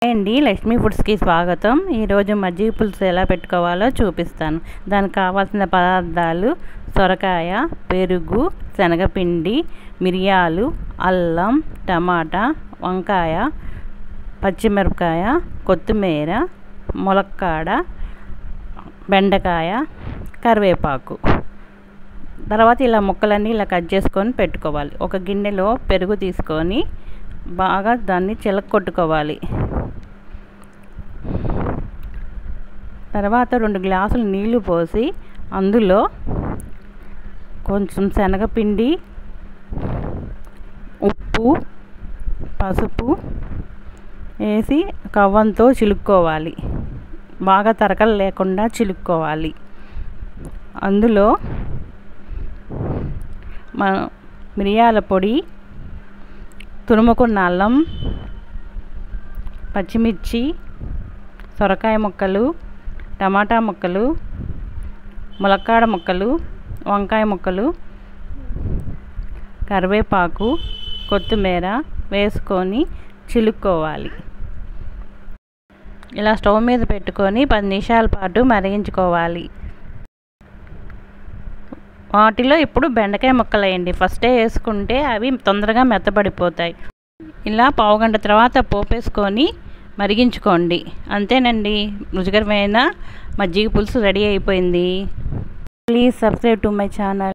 అండి లక్ష్మీ ఫుడ్స్కి స్వాగతం. ఈరోజు మజ్జిగ పులుసు ఎలా పెట్టుకోవాలో చూపిస్తాను. దానికి కావాల్సిన పదార్థాలు: సొరకాయ, పెరుగు, శనగపిండి, మిరియాలు, అల్లం, టమాటా, వంకాయ, పచ్చిమిరపకాయ, కొత్తిమీర, ములక్కాడ, బెండకాయ, కరివేపాకు. తర్వాత ఇలా ముక్కలన్నీ ఇలా కట్ చేసుకొని పెట్టుకోవాలి. ఒక గిన్నెలో పెరుగు తీసుకొని బాగా దాన్ని చిలక్కొట్టుకోవాలి. తర్వాత 2 గ్లాసులు నీళ్లు పోసి అందులో కొంచెం శనగపిండి, ఉప్పు, పసుపు వేసి కవ్వంతో చిలుక్కోవాలి. బాగా తరకలు లేకుండా చిలుక్కోవాలి. అందులో మిరియాల పొడి, తురుముకున్న అల్లం, పచ్చిమిర్చి, సొరకాయ ముక్కలు, టమాటా ముక్కలు, ములక్కాడ ముక్కలు, వంకాయ ముక్కలు, కరివేపాకు, కొత్తిమీర వేసుకొని చిలుక్కోవాలి. ఇలా స్టవ్ మీద పెట్టుకొని 10 నిమిషాల పాటు మరిగించుకోవాలి. వాటిలో ఇప్పుడు బెండకాయ ముక్కలు వేయండి. ఫస్టే వేసుకుంటే అవి తొందరగా మెత్తబడిపోతాయి. ఇలా పావుగంట తర్వాత పోపేసుకొని మరిగించుకోండి. అంతేనండి, రుచికరమైన మజ్జిగ పులుసు రెడీ అయిపోయింది. Please subscribe to my channel.